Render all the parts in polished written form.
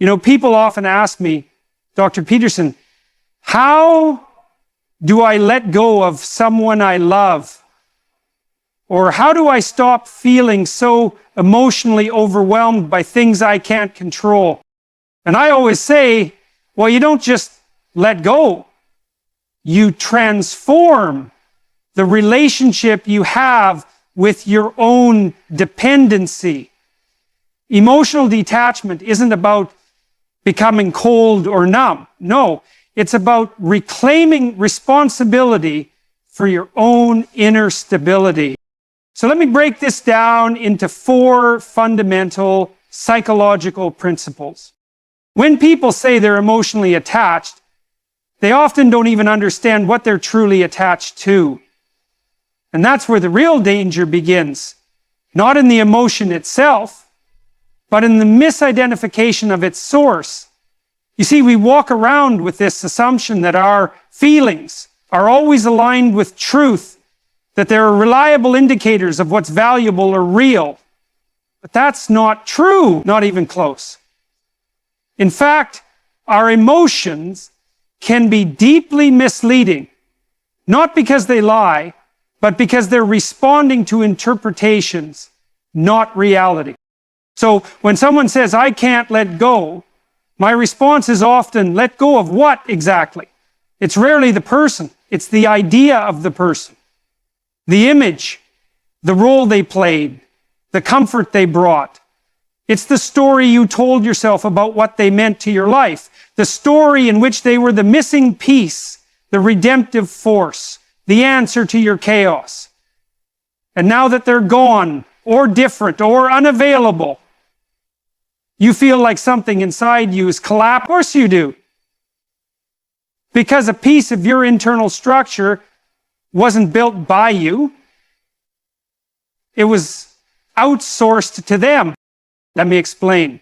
You know, people often ask me, Dr. Peterson, how do I let go of someone I love? Or how do I stop feeling so emotionally overwhelmed by things I can't control? And I always say, well, you don't just let go. You transform the relationship you have with your own dependency. Emotional detachment isn't about becoming cold or numb. No, it's about reclaiming responsibility for your own inner stability. So let me break this down into 4 fundamental psychological principles. When people say they're emotionally attached, they often don't even understand what they're truly attached to. And that's where the real danger begins. Not in the emotion itself, but in the misidentification of its source. You see, we walk around with this assumption that our feelings are always aligned with truth, that they're reliable indicators of what's valuable or real. But that's not true, not even close. In fact, our emotions can be deeply misleading, not because they lie, but because they're responding to interpretations, not reality. So when someone says, I can't let go, my response is often, let go of what exactly? It's rarely the person. It's the idea of the person, the image, the role they played, the comfort they brought. It's the story you told yourself about what they meant to your life, the story in which they were the missing piece, the redemptive force, the answer to your chaos. And now that they're gone, or different, or unavailable, you feel like something inside you is collapsed. Of course you do. Because a piece of your internal structure wasn't built by you. It was outsourced to them. Let me explain.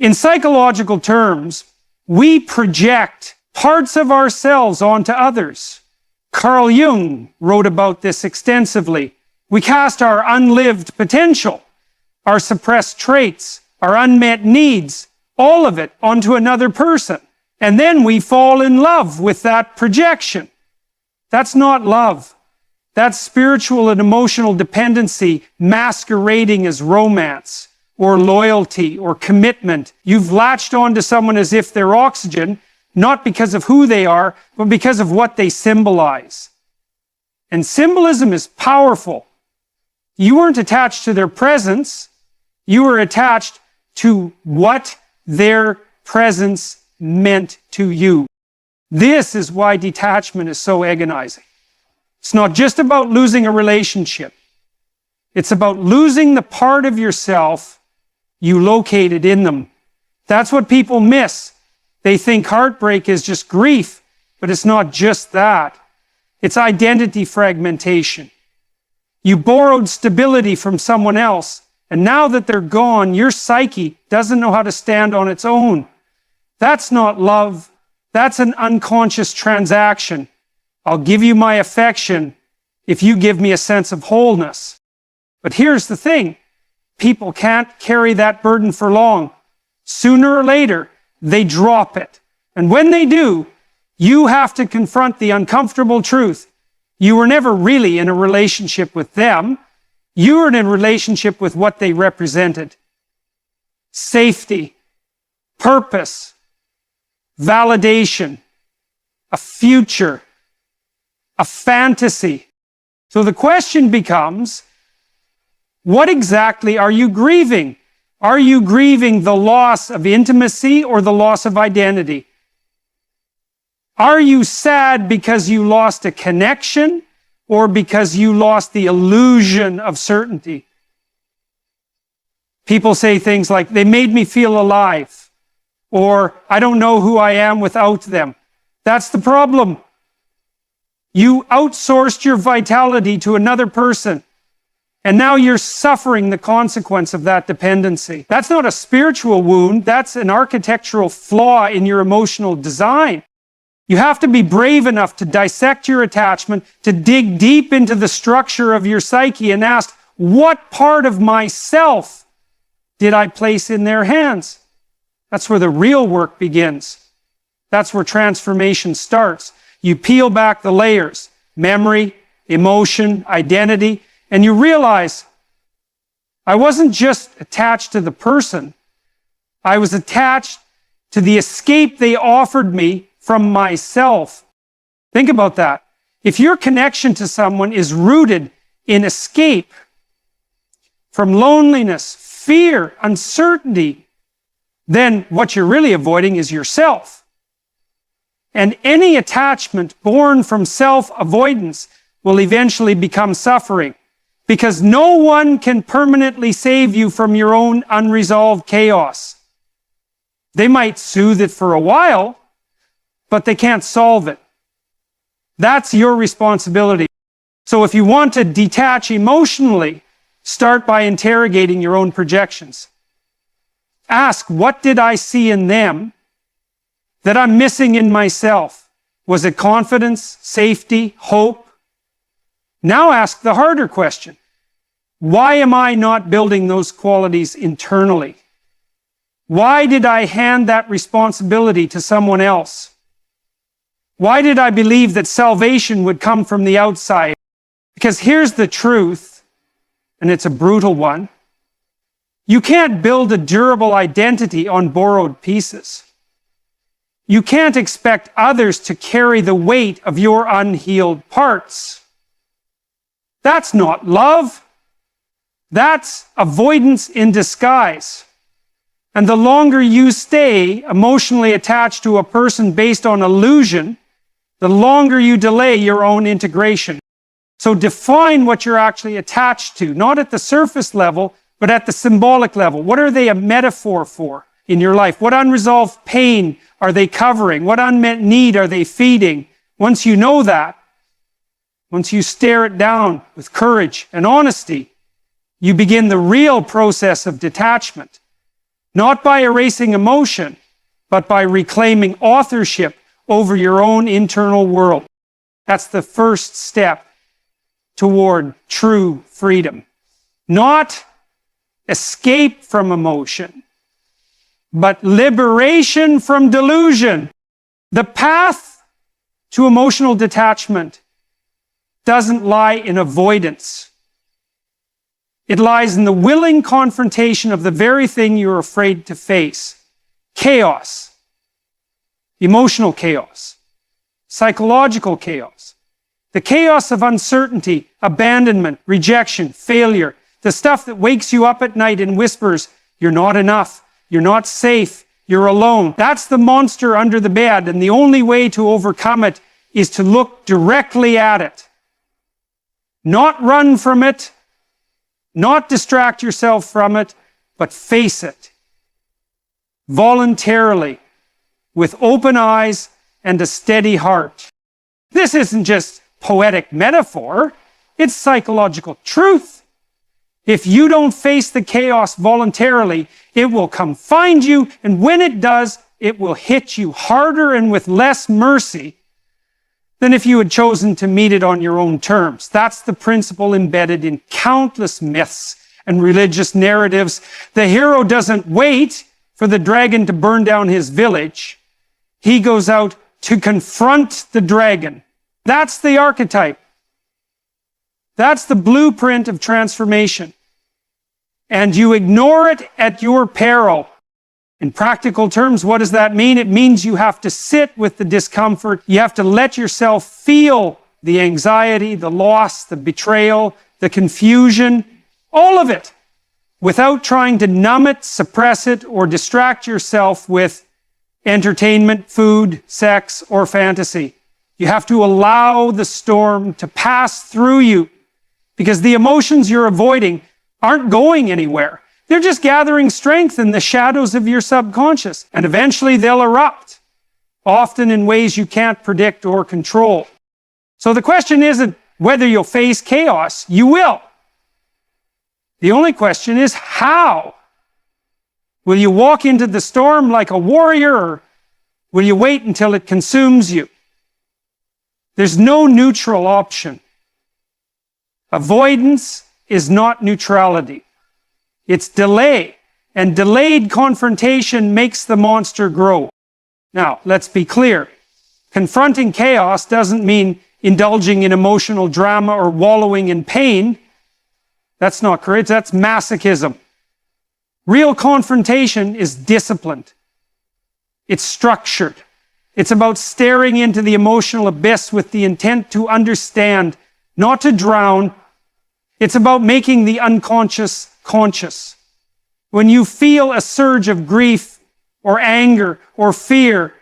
In psychological terms, we project parts of ourselves onto others. Carl Jung wrote about this extensively. We cast our unlived potential, our suppressed traits, our unmet needs, all of it onto another person. And then we fall in love with that projection. That's not love. That's spiritual and emotional dependency masquerading as romance or loyalty or commitment. You've latched onto someone as if they're oxygen, not because of who they are, but because of what they symbolize. And symbolism is powerful. You weren't attached to their presence. You were attached to what their presence meant to you. This is why detachment is so agonizing. It's not just about losing a relationship. It's about losing the part of yourself you located in them. That's what people miss. They think heartbreak is just grief, but it's not just that. It's identity fragmentation. You borrowed stability from someone else, and now that they're gone, your psyche doesn't know how to stand on its own. That's not love. That's an unconscious transaction. I'll give you my affection if you give me a sense of wholeness. But here's the thing. People can't carry that burden for long. Sooner or later, they drop it. And when they do, you have to confront the uncomfortable truth. You were never really in a relationship with them. You were in a relationship with what they represented. Safety, purpose, validation, a future, a fantasy. So the question becomes, what exactly are you grieving? Are you grieving the loss of intimacy or the loss of identity? Are you sad because you lost a connection or because you lost the illusion of certainty? People say things like, they made me feel alive, or I don't know who I am without them. That's the problem. You outsourced your vitality to another person, and now you're suffering the consequence of that dependency. That's not a spiritual wound, that's an architectural flaw in your emotional design. You have to be brave enough to dissect your attachment, to dig deep into the structure of your psyche and ask, what part of myself did I place in their hands? That's where the real work begins. That's where transformation starts. You peel back the layers, memory, emotion, identity, and you realize I wasn't just attached to the person. I was attached to the escape they offered me from myself. Think about that. If your connection to someone is rooted in escape from loneliness, fear, uncertainty, then what you're really avoiding is yourself. And any attachment born from self-avoidance will eventually become suffering, because no one can permanently save you from your own unresolved chaos. They might soothe it for a while, but they can't solve it. That's your responsibility. So if you want to detach emotionally, start by interrogating your own projections. Ask, what did I see in them that I'm missing in myself? Was it confidence, safety, hope? Now ask the harder question. Why am I not building those qualities internally? Why did I hand that responsibility to someone else? Why did I believe that salvation would come from the outside? Because here's the truth, and it's a brutal one. You can't build a durable identity on borrowed pieces. You can't expect others to carry the weight of your unhealed parts. That's not love. That's avoidance in disguise. And the longer you stay emotionally attached to a person based on illusion, the longer you delay your own integration. So define what you're actually attached to, not at the surface level, but at the symbolic level. What are they a metaphor for in your life? What unresolved pain are they covering? What unmet need are they feeding? Once you know that, once you stare it down with courage and honesty, you begin the real process of detachment. Not by erasing emotion, but by reclaiming authorship over your own internal world. That's the first step toward true freedom. Not escape from emotion, but liberation from delusion. The path to emotional detachment doesn't lie in avoidance. It lies in the willing confrontation of the very thing you're afraid to face. Chaos. Emotional chaos. Psychological chaos. The chaos of uncertainty, abandonment, rejection, failure. The stuff that wakes you up at night and whispers, you're not enough, you're not safe, you're alone. That's the monster under the bed, and the only way to overcome it is to look directly at it. Not run from it, not distract yourself from it, but face it. Voluntarily, with open eyes and a steady heart. This isn't just poetic metaphor, it's psychological truth. If you don't face the chaos voluntarily, it will come find you, and when it does, it will hit you harder and with less mercy than if you had chosen to meet it on your own terms. That's the principle embedded in countless myths and religious narratives. The hero doesn't wait for the dragon to burn down his village. He goes out to confront the dragon. That's the archetype. That's the blueprint of transformation. And you ignore it at your peril. In practical terms, what does that mean? It means you have to sit with the discomfort. You have to let yourself feel the anxiety, the loss, the betrayal, the confusion, all of it, without trying to numb it, suppress it, or distract yourself with entertainment, food, sex, or fantasy. You have to allow the storm to pass through you, because the emotions you're avoiding aren't going anywhere. They're just gathering strength in the shadows of your subconscious, and eventually they'll erupt, often in ways you can't predict or control. So the question isn't whether you'll face chaos. You will. The only question is how. Will you walk into the storm like a warrior, or will you wait until it consumes you? There's no neutral option. Avoidance is not neutrality. It's delay. and delayed confrontation makes the monster grow. Now, let's be clear. Confronting chaos doesn't mean indulging in emotional drama or wallowing in pain. That's not courage, that's masochism. Real confrontation is disciplined. It's structured. It's about staring into the emotional abyss with the intent to understand, not to drown. It's about making the unconscious conscious. When you feel a surge of grief or anger or fear,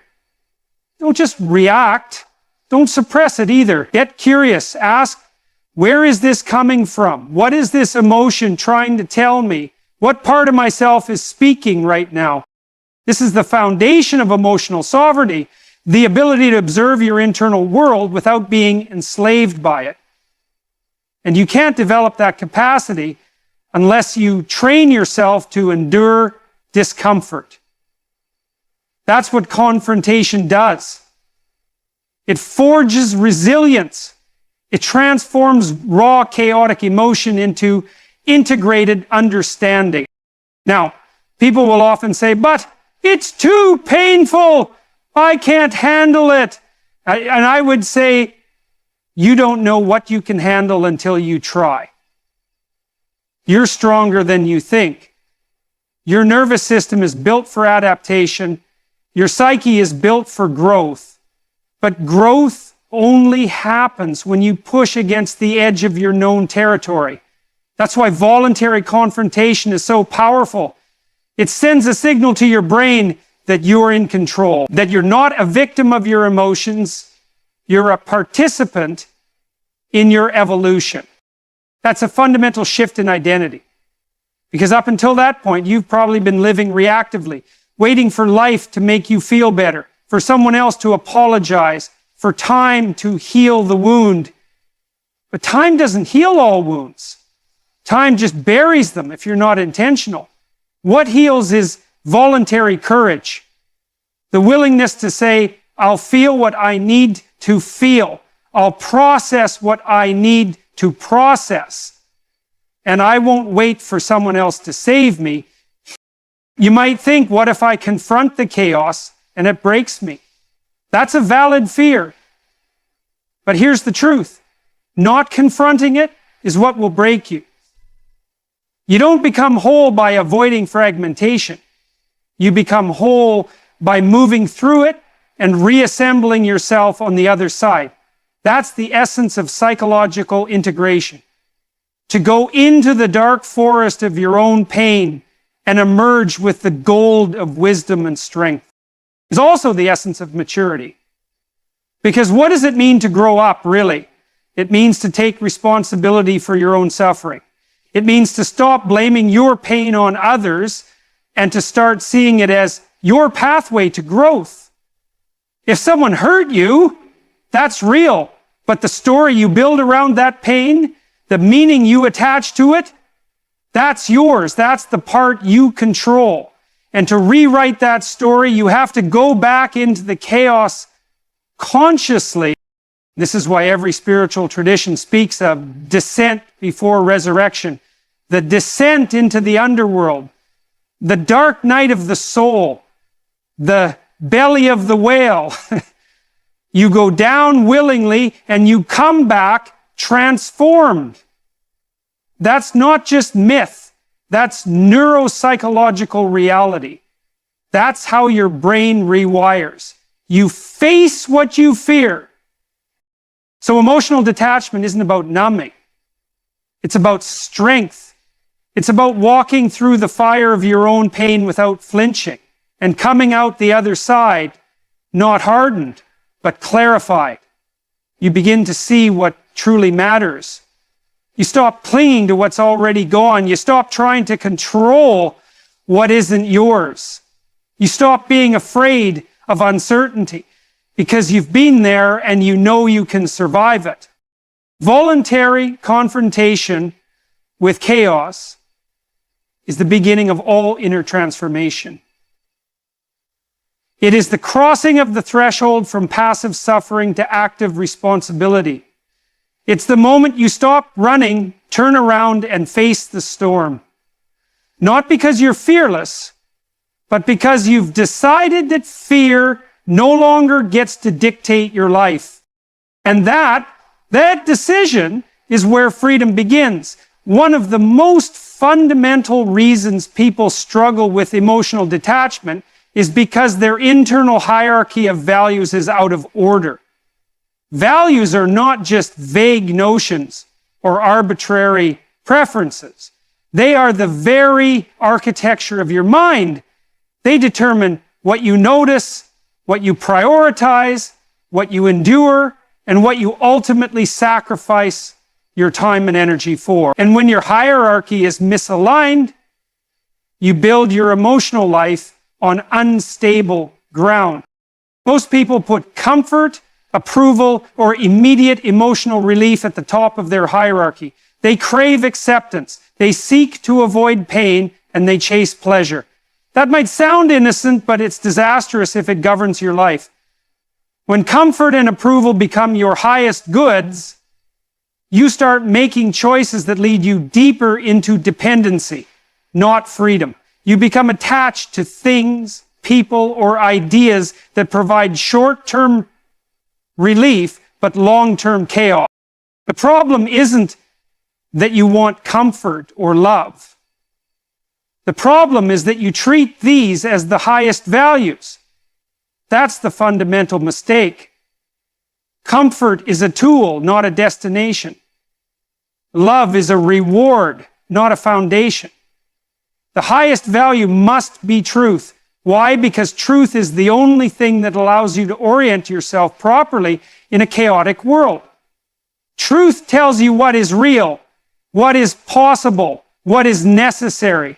don't just react. Don't suppress it either. Get curious. Ask, where is this coming from? What is this emotion trying to tell me? What part of myself is speaking right now? This is the foundation of emotional sovereignty, the ability to observe your internal world without being enslaved by it. And you can't develop that capacity unless you train yourself to endure discomfort. That's what confrontation does. It forges resilience. It transforms raw, chaotic emotion into integrated understanding. Now, people will often say, but it's too painful. I can't handle it. And I would say, you don't know what you can handle until you try. You're stronger than you think. Your nervous system is built for adaptation. Your psyche is built for growth. But growth only happens when you push against the edge of your known territory. That's why voluntary confrontation is so powerful. It sends a signal to your brain that you're in control, that you're not a victim of your emotions, you're a participant in your evolution. That's a fundamental shift in identity. Because up until that point, you've probably been living reactively, waiting for life to make you feel better, for someone else to apologize, for time to heal the wound. But time doesn't heal all wounds. Time just buries them if you're not intentional. What heals is voluntary courage. The willingness to say, I'll feel what I need to feel. I'll process what I need to process. And I won't wait for someone else to save me. You might think, what if I confront the chaos and it breaks me? That's a valid fear. But here's the truth. Not confronting it is what will break you. You don't become whole by avoiding fragmentation. You become whole by moving through it and reassembling yourself on the other side. That's the essence of psychological integration. To go into the dark forest of your own pain and emerge with the gold of wisdom and strength is also the essence of maturity. Because what does it mean to grow up, really? It means to take responsibility for your own suffering. It means to stop blaming your pain on others and to start seeing it as your pathway to growth. If someone hurt you, that's real. But the story you build around that pain, the meaning you attach to it, that's yours. That's the part you control. And to rewrite that story, you have to go back into the chaos consciously. This is why every spiritual tradition speaks of descent before resurrection. The descent into the underworld. The dark night of the soul. The belly of the whale. You go down willingly and you come back transformed. That's not just myth. That's neuropsychological reality. That's how your brain rewires. You face what you fear. So emotional detachment isn't about numbing. It's about strength. It's about walking through the fire of your own pain without flinching and coming out the other side, not hardened, but clarified. You begin to see what truly matters. You stop clinging to what's already gone. You stop trying to control what isn't yours. You stop being afraid of uncertainty because you've been there and you know you can survive it. Voluntary confrontation with chaos is the beginning of all inner transformation. It is the crossing of the threshold from passive suffering to active responsibility. It's the moment you stop running, turn around, and face the storm. Not because you're fearless, but because you've decided that fear no longer gets to dictate your life. And that decision is where freedom begins. One of the most fundamental reasons people struggle with emotional detachment is because their internal hierarchy of values is out of order. Values are not just vague notions or arbitrary preferences. They are the very architecture of your mind. They determine what you notice, what you prioritize, what you endure, and what you ultimately sacrifice your time and energy for. And when your hierarchy is misaligned, you build your emotional life on unstable ground. Most people put comfort, approval, or immediate emotional relief at the top of their hierarchy. They crave acceptance, they seek to avoid pain, and they chase pleasure. That might sound innocent, but it's disastrous if it governs your life. When comfort and approval become your highest goods, you start making choices that lead you deeper into dependency, not freedom. You become attached to things, people, or ideas that provide short-term relief, but long-term chaos. The problem isn't that you want comfort or love. The problem is that you treat these as the highest values. That's the fundamental mistake. Comfort is a tool, not a destination. Love is a reward, not a foundation. The highest value must be truth. Why? Because truth is the only thing that allows you to orient yourself properly in a chaotic world. Truth tells you what is real, what is possible, what is necessary.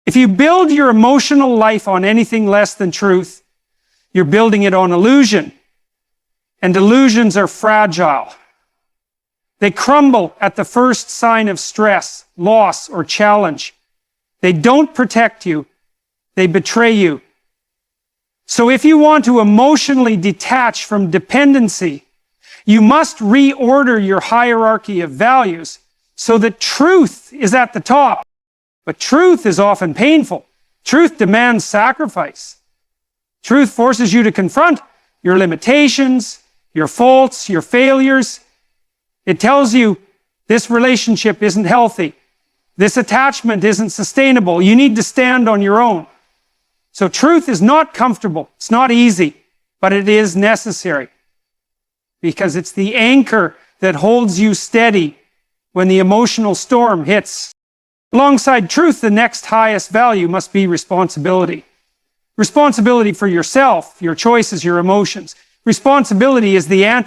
If you build your emotional life on anything less than truth, you're building it on illusion. And illusions are fragile. They crumble at the first sign of stress, loss, or challenge. They don't protect you, they betray you. So if you want to emotionally detach from dependency, you must reorder your hierarchy of values so that truth is at the top. But truth is often painful. Truth demands sacrifice. Truth forces you to confront your limitations, your faults, your failures. It tells you this relationship isn't healthy. This attachment isn't sustainable. You need to stand on your own. So truth is not comfortable. It's not easy, but it is necessary because it's the anchor that holds you steady when the emotional storm hits. Alongside truth, the next highest value must be responsibility. Responsibility for yourself, your choices, your emotions. Responsibility is the antidote